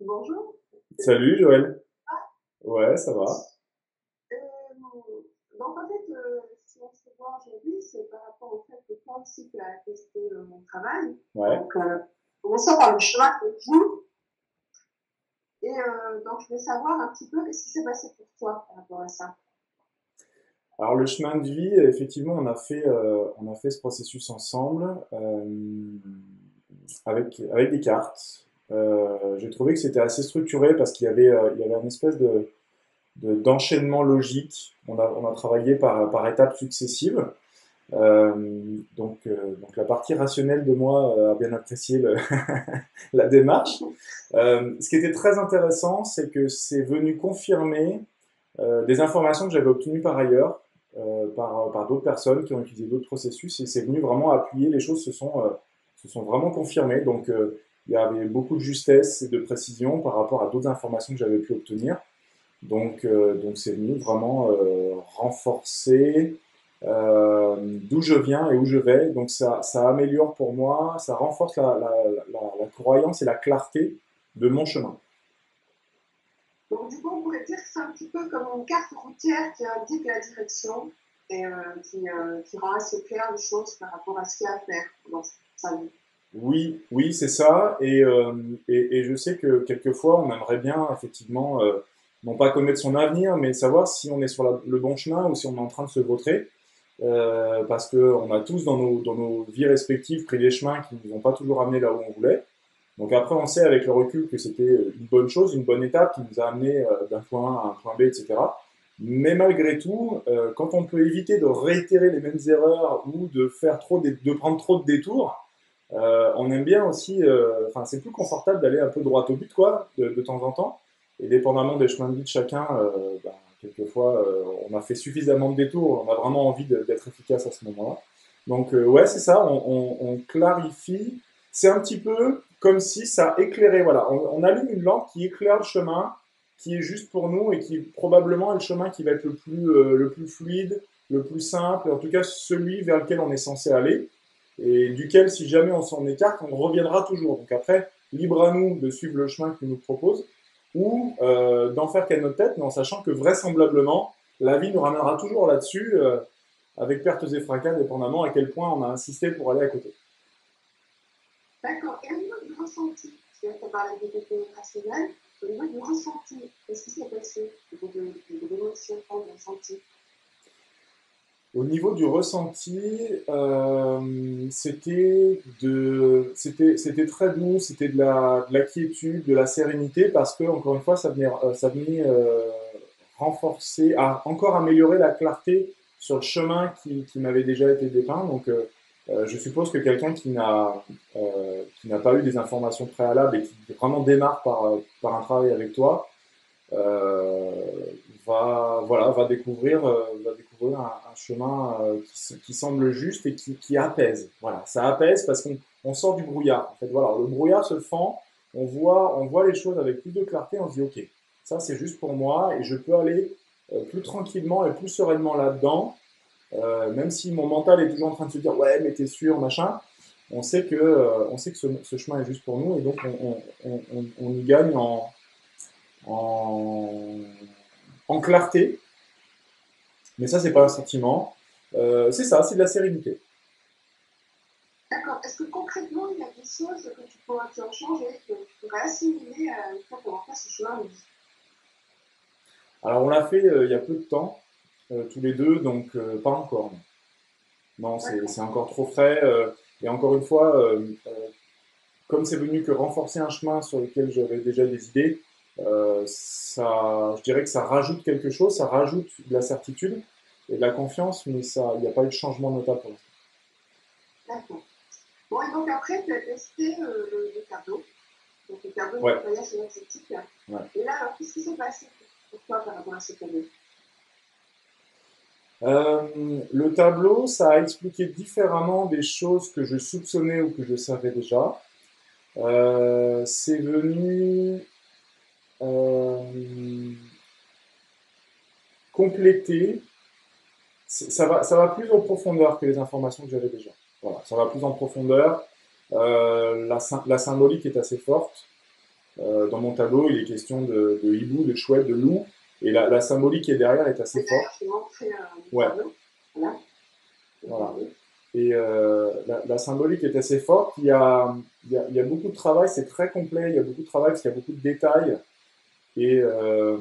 Bonjour. Salut Joël. Ouais, ça va. Euh, donc en fait, si on se voit aujourd'hui, c'est par rapport au fait que toi aussi tu as testé mon travail. Ouais. Donc, commençons par le chemin de vie. Et donc, je voulais savoir un petit peu qu'est-ce qui s'est passé pour toi par rapport à ça. Alors le chemin de vie, effectivement, on a fait ce processus ensemble avec des cartes. J'ai trouvé que c'était assez structuré parce qu'il y avait une espèce d'enchaînement logique. On a travaillé par étapes successives. Donc la partie rationnelle de moi a bien apprécié la démarche. Ce qui était très intéressant, c'est que c'est venu confirmer des informations que j'avais obtenues par ailleurs, par d'autres personnes qui ont utilisé d'autres processus, et c'est venu vraiment appuyer, les choses se sont vraiment confirmées. Donc il y avait beaucoup de justesse et de précision par rapport à d'autres informations que j'avais pu obtenir. Donc c'est venu vraiment renforcer d'où je viens et où je vais. Donc ça améliore pour moi, ça renforce la croyance et la clarté de mon chemin. Donc, du coup, on pourrait dire que c'est un petit peu comme une carte routière qui indique la direction et qui rend assez clair les choses par rapport à ce qu'il y a à faire dans sa vie. Oui, oui, c'est ça. Et je sais que quelquefois, on aimerait bien, effectivement, non pas connaître son avenir, mais savoir si on est sur le bon chemin ou si on est en train de se vautrer. Parce qu'on a tous dans nos vies respectives pris des chemins qui ne nous ont pas toujours amenés là où on voulait. Donc après, on sait avec le recul que c'était une bonne chose, une bonne étape qui nous a amené d'un point A à un point B, etc. Mais malgré tout, quand on peut éviter de réitérer les mêmes erreurs ou de prendre trop de détours, on aime bien aussi, enfin c'est plus confortable d'aller un peu droit au but quoi, de temps en temps. Et dépendamment des chemins de vie de chacun, quelquefois on a fait suffisamment de détours, on a vraiment envie d'être efficace à ce moment-là. Donc ouais c'est ça, on clarifie. C'est un petit peu comme si ça éclairait, voilà, on allume une lampe qui éclaire le chemin, qui est juste pour nous et qui probablement est le chemin qui va être le plus fluide, le plus simple, en tout cas celui vers lequel on est censé aller et duquel, si jamais on s'en écarte, on reviendra toujours. Donc après, libre à nous de suivre le chemin qu'il nous propose, ou d'en faire qu'à notre tête, mais en sachant que vraisemblablement, la vie nous ramènera toujours là-dessus, avec pertes et fracas, dépendamment à quel point on a insisté pour aller à côté. D'accord. Et au niveau du ressenti, parce que tu as parlé des côtés rationnels, au niveau du ressenti, qu'est-ce qui s'est passé au niveau de l'émotion, de ressenti? Au niveau du ressenti, c'était très doux, c'était de la quiétude, de la sérénité, parce que encore une fois, ça venait renforcer, encore améliorer la clarté sur le chemin qui m'avait déjà été dépeint. Donc, je suppose que quelqu'un qui n'a pas eu des informations préalables et qui vraiment démarre par un travail avec toi, euh, va découvrir un chemin qui semble juste et qui apaise. Voilà, ça apaise parce qu'on sort du brouillard. En fait, voilà, le brouillard se fend, on voit les choses avec plus de clarté, on se dit ok, ça c'est juste pour moi et je peux aller plus tranquillement et plus sereinement là-dedans, même si mon mental est toujours en train de se dire ouais mais t'es sûr machin. On sait que ce chemin est juste pour nous et donc on y gagne en, en clarté, mais ça, c'est pas un sentiment. C'est ça, c'est de la sérénité. D'accord. Est-ce que concrètement, il y a des choses que tu as changé, que tu pourrais assimiler à une fois qu'on va faire ce chemin de vie? Alors, on l'a fait il y a peu de temps, tous les deux, donc pas encore. Non, non c'est D'accord. encore trop frais. Et encore une fois, comme c'est venu que renforcer un chemin sur lequel j'avais déjà des idées, je dirais que ça rajoute quelque chose, ça rajoute de la certitude et de la confiance, mais il n'y a pas eu de changement notable pour l'instant. D'accord. Bon, et donc après, tu as testé le tableau, donc le tableau de Ouais, nettoyage énergétique. ouais. Et là, alors, qu'est-ce qui s'est passé pour toi par rapport à ce tableau? Le tableau, ça a expliqué différemment des choses que je soupçonnais ou que je savais déjà. C'est venu euh, compléter, ça va plus en profondeur que les informations que j'avais déjà. Voilà, ça va plus en profondeur. La symbolique est assez forte. Dans mon tableau, il est question de hibou, de chouette, de loup, et la symbolique qui est derrière est assez Et d'ailleurs, forte. je vais montrer le Ouais, tableau. Voilà. voilà. Et la symbolique est assez forte. Il y a beaucoup de travail, c'est très complet, il y a beaucoup de travail parce qu'il y a beaucoup de détails. Et, euh,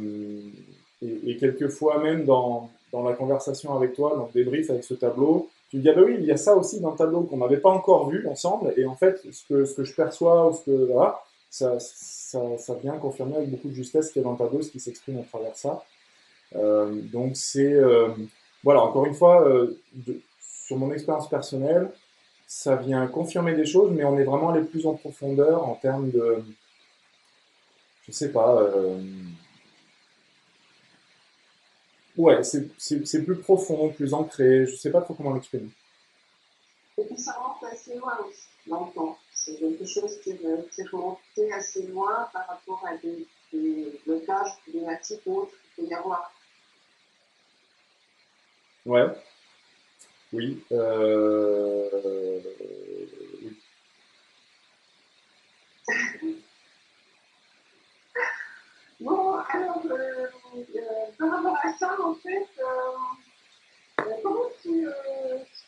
et quelquefois même dans la conversation avec toi, dans le débrief avec ce tableau, tu me dis, ah ben oui, il y a ça aussi dans le tableau qu'on n'avait pas encore vu ensemble. Et en fait, ce que je perçois, ou ce que, voilà, ça vient confirmer avec beaucoup de justesse ce qu'il y a dans le tableau, ce qui s'exprime à travers ça. Donc c'est, voilà, encore une fois, sur mon expérience personnelle, ça vient confirmer des choses, mais on est vraiment allé plus en profondeur en termes de, je sais pas, ouais, c'est plus profond, plus ancré, je sais pas trop comment l'exprimer. Et puis ça remonte assez loin aussi, dans le temps. C'est quelque chose qui est remonté assez loin par rapport à des blocages problématiques ou autres qu'il peut y avoir. Ouais, oui, oui. Bon, alors, par rapport à ça, en fait, comment tu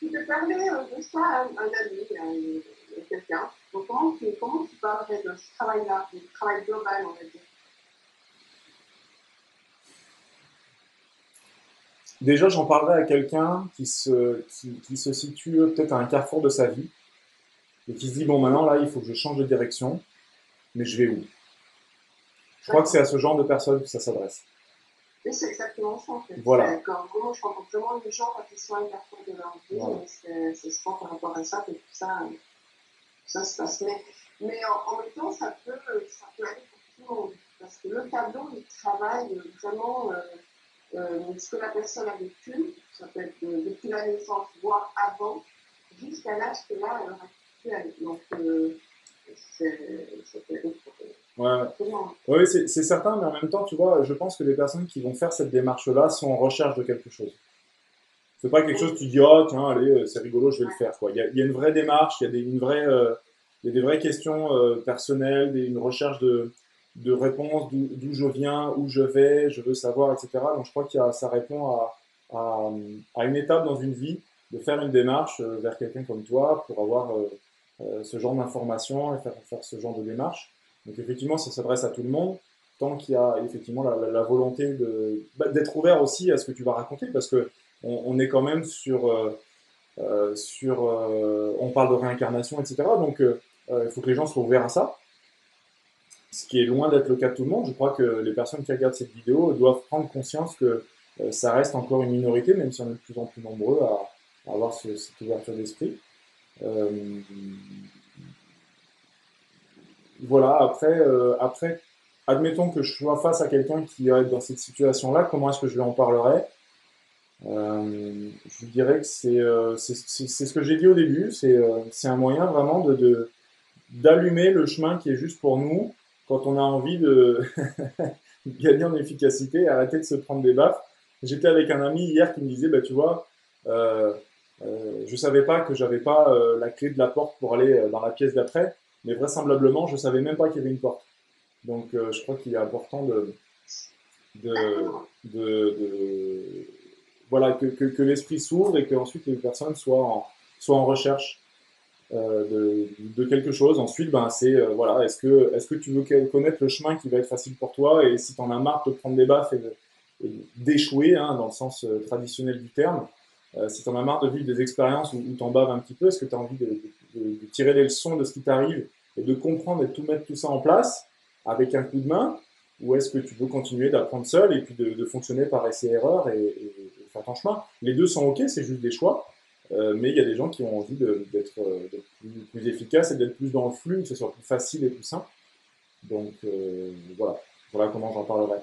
peux parler de ça à un ami, à quelqu'un? Donc, comment tu parlerais de ce travail-là, du travail global, on va dire? Déjà, j'en parlerai à quelqu'un qui se situe peut-être à un carrefour de sa vie et qui se dit, bon, maintenant, là, il faut que je change de direction, mais je vais où? Je crois que c'est D'accord. à ce genre de personnes que ça s'adresse. Oui, c'est exactement ça, en fait. Voilà, Quand vraiment, je rencontre vraiment les gens quand ils sont à un carrefour de leur vie, voilà. c'est souvent par rapport à ça que tout ça se passe. Mais en même temps, ça peut aller pour tout le monde. Parce que le tableau, il travaille vraiment ce que la personne a vécu. Ça peut être depuis la naissance, voire avant, jusqu'à l'âge que là, à l'heure actuelle. Donc, ça peut être pour Ouais, tout le monde. oui, c'est certain, mais en même temps, tu vois, je pense que les personnes qui vont faire cette démarche-là sont en recherche de quelque chose. C'est pas quelque chose que Oui, tu dis, oh, tiens, allez, c'est rigolo, je vais le ouais, faire, quoi. Il y a une vraie démarche, il y a des vraies questions personnelles, une recherche de réponses, d'où je viens, où je veux savoir, etc. Donc, je crois ça répond à, à une étape dans une vie de faire une démarche vers quelqu'un comme toi pour avoir ce genre d'informations et faire ce genre de démarche. Donc, effectivement, ça s'adresse à tout le monde, tant qu'il y a effectivement la volonté d'être ouvert aussi à ce que tu vas raconter, parce que on est quand même on parle de réincarnation, etc. Donc, il faut que les gens soient ouverts à ça, ce qui est loin d'être le cas de tout le monde. Je crois que les personnes qui regardent cette vidéo doivent prendre conscience que ça reste encore une minorité, même si on est de plus en plus nombreux à avoir cette ouverture d'esprit. Euh, voilà, après, admettons que je sois face à quelqu'un qui est dans cette situation-là, comment est-ce que je lui en parlerai? Je dirais que c'est ce que j'ai dit au début, c'est un moyen vraiment d'allumer le chemin qui est juste pour nous quand on a envie de gagner en efficacité et arrêter de se prendre des baffes. J'étais avec un ami hier qui me disait, bah, tu vois, euh, je savais pas que j'avais pas la clé de la porte pour aller dans la pièce d'après, mais vraisemblablement, je savais même pas qu'il y avait une porte. Donc, je crois qu'il est important de, d'accord. de voilà, que l'esprit s'ouvre et qu'ensuite les personnes soient en recherche de quelque chose. Ensuite, ben, c'est voilà, est-ce que tu veux connaître le chemin qui va être facile pour toi et si tu en as marre de te prendre des baffes et d'échouer, hein, dans le sens traditionnel du terme, si tu en as marre de vivre des expériences où tu en baves un petit peu, est-ce que tu as envie de tirer les leçons de ce qui t'arrive et de comprendre et de tout mettre tout ça en place avec un coup de main ou est-ce que tu veux continuer d'apprendre seul et puis de fonctionner par essai-erreur et faire ton chemin? Les deux sont OK, c'est juste des choix. Mais il y a des gens qui ont envie d'être plus efficaces et d'être plus dans le flux, que ce soit plus facile et plus simple. Donc voilà, voilà comment j'en parlerai.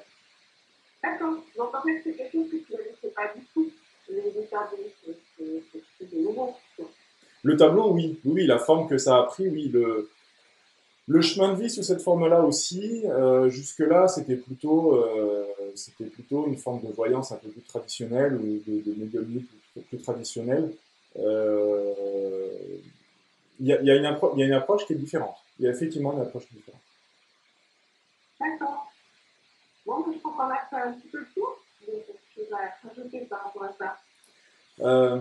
D'accord. Donc, en fait, c'est quelque chose que tu ne connaissais pas du tout, les tableaux. C'est de nouveau. Le tableau, oui, oui, oui, la forme que ça a pris, oui, le chemin de vie sous cette forme-là aussi. Jusque-là, c'était plutôt une forme de voyance un peu plus traditionnelle ou de médiumnie plus traditionnelle. Euh, il y a une approche qui est différente. Il y a effectivement une approche qui est différente. D'accord. Bon, je crois qu'on a fait un petit peu le tour. Il y a quelque chose à rajouter par rapport à ça. Euh,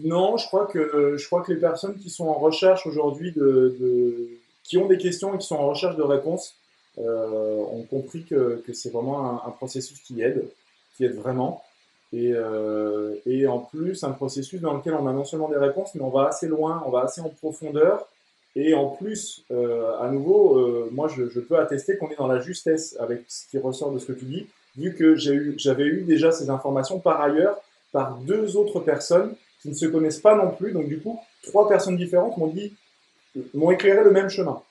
non, je crois que les personnes qui sont en recherche aujourd'hui qui ont des questions et qui sont en recherche de réponses, ont compris que c'est vraiment un processus qui aide vraiment. Et en plus, un processus dans lequel on a non seulement des réponses, mais on va assez loin, on va assez en profondeur. Et en plus, à nouveau, moi, je peux attester qu'on est dans la justesse avec ce qui ressort de ce que tu dis, vu que j'avais eu déjà ces informations par ailleurs par deux autres personnes qui ne se connaissent pas non plus. Donc, du coup, trois personnes différentes m'ont éclairé le même chemin.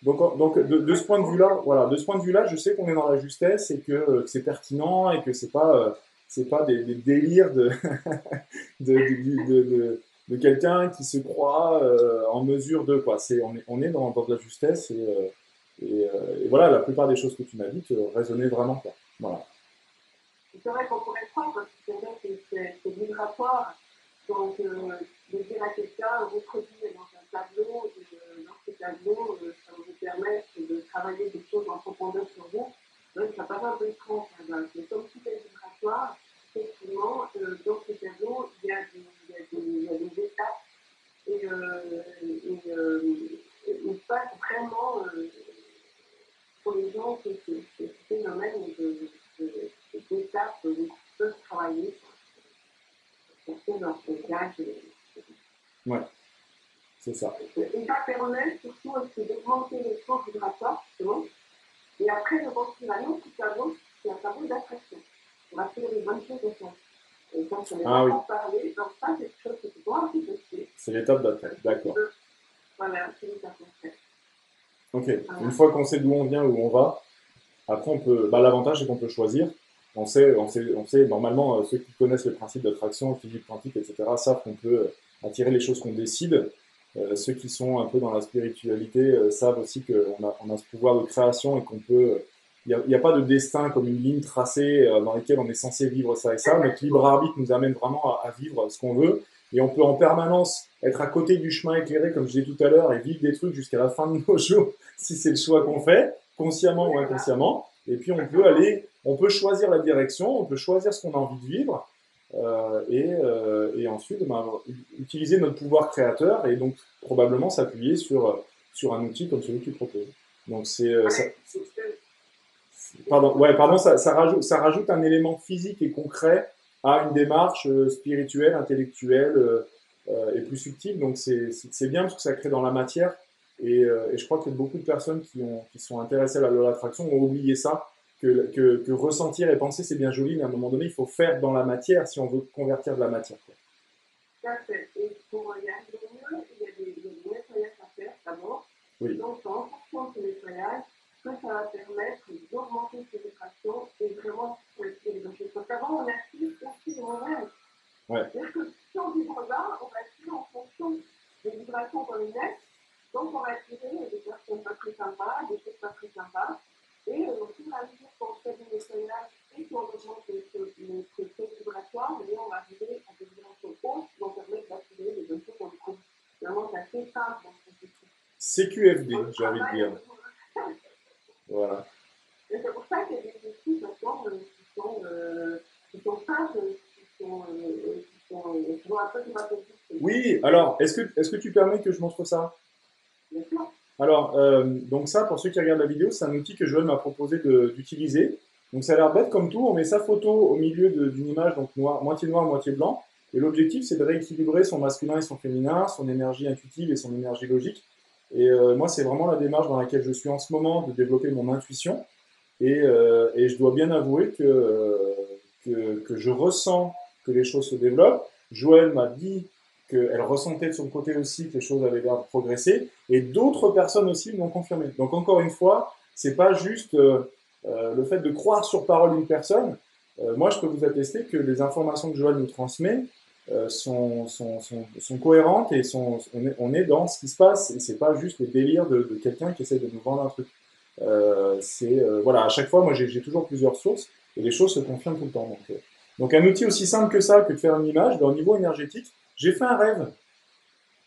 Donc de ce point de vue-là, voilà, de ce point de vue-là, je sais qu'on est dans la justesse et que c'est pertinent et que c'est pas des délires de quelqu'un qui se croit en mesure de quoi. On est dans de la justesse et voilà, la plupart des choses que tu m'as dites résonnaient vraiment quoi. Voilà. C'est vrai qu'on pourrait croire, parce que c'est vrai que c'est vibratoire. Donc, de dire à quelqu'un, vous produisez dans un tableau, et dans ce tableau, ça va vous permettre de travailler des choses en profondeur sur vous. Donc, ça paraît un peu étrange. Mais comme tout est vibratoire, effectivement, dans ce tableau, il y a des étapes il se passe vraiment pour les gens que ce phénomène d'étapes peuvent travailler sur leur langage. Ouais, c'est ça. Et ça permet surtout aussi d'augmenter les taux vibratoires, justement. Et après, je pense qu'il y a un autre tableau, c'est un tableau d'attraction. On va faire les bonnes choses ensemble. Et donc, on est Ah oui, vraiment parlé. Donc, ça, c'est quelque chose que tu dois aussi tester. c'est l'étape d'après. D'accord. Voilà, c'est l'étape d'après. Ok. Une Voilà. fois qu'on sait d'où on vient, où on va, après, on peut, bah, l'avantage, c'est qu'on peut choisir. On sait normalement, ceux qui connaissent le principe d'attraction, physique quantique, etc., savent qu'on peut attirer les choses qu'on décide. Ceux qui sont un peu dans la spiritualité savent aussi on a ce pouvoir de création et qu'on peut. Il y a pas de destin comme une ligne tracée dans laquelle on est censé vivre ça et ça. Notre libre arbitre nous amène vraiment à vivre ce qu'on veut. Et on peut en permanence être à côté du chemin éclairé, comme je disais tout à l'heure, et vivre des trucs jusqu'à la fin de nos jours, si c'est le choix qu'on fait, consciemment ou inconsciemment. Et puis on peut choisir la direction, on peut choisir ce qu'on a envie de vivre, et ensuite ben, utiliser notre pouvoir créateur et donc probablement s'appuyer sur un outil comme celui que tu proposes. Donc pardon, ça rajoute un élément physique et concret à une démarche spirituelle, intellectuelle et plus subtile. Donc c'est bien parce que ça crée dans la matière. Et je crois que beaucoup de personnes qui sont intéressées à la loi de l'attraction ont oublié ça, que ressentir et penser c'est bien joli, mais à un moment donné, il faut faire dans la matière si on veut convertir de la matière. Quoi. Tout à fait. Et pour y arriver mieux, il y a des nettoyages à faire d'abord. Oui. Donc, c'est en fonction de ce nettoyage que ça va permettre d'augmenter ses vibrations et vraiment pour essayer les choses. Parce qu'avant, on active aussi nous-mêmes. Ouais. C'est-à-dire que si on vibre bas, on va activer en fonction des vibrations qu'on émet. Donc, on va attirer des personnes pas très sympas, des choses pas très sympas. Et au fur et à mesure qu'on fait du nettoyage et qu'on augmente notre taux vibratoire, on va arriver à des vibrations hautes qui vont permettre d'attirer les bonnes choses qu'on trouve. Vraiment, c'est assez simple dans ce processus. CQFD, j'ai envie de dire. Voilà. Et c'est pour ça qu'il y a des outils maintenant qui sont simples, qui vont un peu thérapeutiques. Oui, alors, est-ce que tu permets que je montre ça? Bien sûr. Alors, donc ça, pour ceux qui regardent la vidéo, c'est un outil que Joël m'a proposé d'utiliser. Donc ça a l'air bête comme tout, on met sa photo au milieu d'une image, donc moitié noir, moitié blanc. Et l'objectif, c'est de rééquilibrer son masculin et son féminin, son énergie intuitive et son énergie logique. Et moi, c'est vraiment la démarche dans laquelle je suis en ce moment, de développer mon intuition. Et je dois bien avouer que je ressens que les choses se développent. Joël m'a dit qu'elle ressentait de son côté aussi que les choses avaient l'air de progresser, et d'autres personnes aussi l'ont confirmé. Donc encore une fois, c'est pas juste le fait de croire sur parole une personne. Moi, je peux vous attester que les informations que Joël nous transmet sont cohérentes et on est dans ce qui se passe, et c'est pas juste les délires de quelqu'un qui essaie de nous vendre un truc. Voilà, à chaque fois, moi j'ai toujours plusieurs sources et les choses se confirment tout le temps. Donc un outil aussi simple que ça, que de faire une image, ben, au niveau énergétique, j'ai fait un rêve.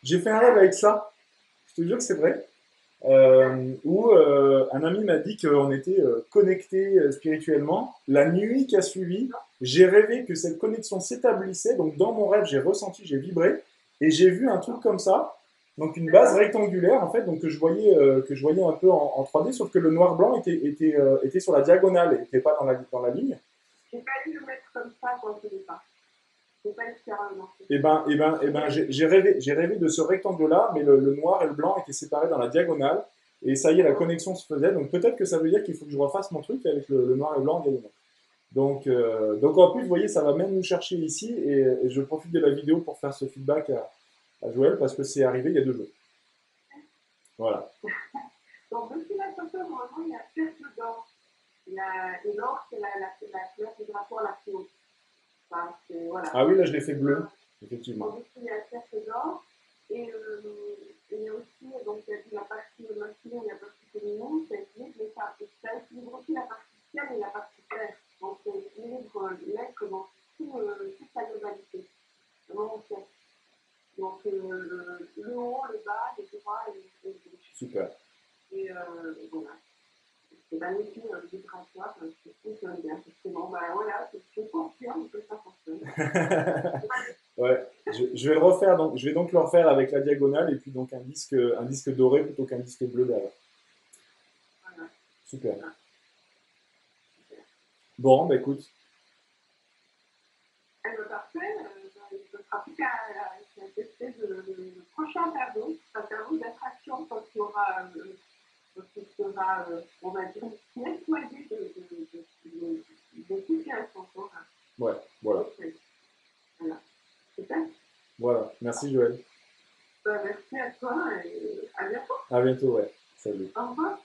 J'ai fait un rêve avec ça. Je te jure que c'est vrai. où un ami m'a dit qu'on était connectés spirituellement. La nuit qui a suivi, j'ai rêvé que cette connexion s'établissait. Donc dans mon rêve, j'ai ressenti, j'ai vibré et j'ai vu un truc comme ça. Donc une base D'accord. rectangulaire en fait, donc que je voyais un peu en 3D, sauf que le noir-blanc était sur la diagonale, et n'était pas dans la ligne. J'ai failli le mettre comme ça quand je ne l'ai pas. Je n'ai pas littéralement fait. J'ai rêvé de ce rectangle-là, mais le noir et le blanc étaient séparés dans la diagonale. Et ça y est, la connexion se faisait. Donc peut-être que ça veut dire qu'il faut que je refasse mon truc avec le noir et le blanc en diagonale. Donc en plus, vous voyez, ça va même nous chercher ici. Et je profite de la vidéo pour faire ce feedback à Joël parce que c'est arrivé il y a 2 jours. Voilà. Donc, depuis la photo, normalement, il y a cercle d'or. Et l'or, c'est la couleur du drapeau à la plus haute. Enfin, voilà. Ah oui, là je l'ai fait bleu, Donc, effectivement. il y a cercle d'or. Et il y a aussi, donc, il y a la partie masculine et la partie féminine, ça équilibre, mais ça équilibre aussi la partie ciel et la partie terre. Donc, ça équilibre l'être dans toute sa globalité. Vraiment, au ciel. Donc, le haut, le bas, les droits et le gauche. Super. Et voilà. C'est magnifique, vibratoire, je fonctionne bien. Bon, ben voilà, je confirme que ça fonctionne. Ouais, je vais le refaire, donc, je vais donc le refaire avec la diagonale et puis donc un disque doré plutôt qu'un disque bleu derrière. Voilà. Super. Voilà. Bon, bah écoute. Eh bien, parfait, il ne sera plus qu'à tester le prochain tableau, un tableau d'attraction quand il sera, on va dire, nettoyé de toutes les intentions. Ouais, voilà. Voilà. Super. Voilà. Merci Joël. Merci à toi et à bientôt. À bientôt, ouais. Salut. Au revoir.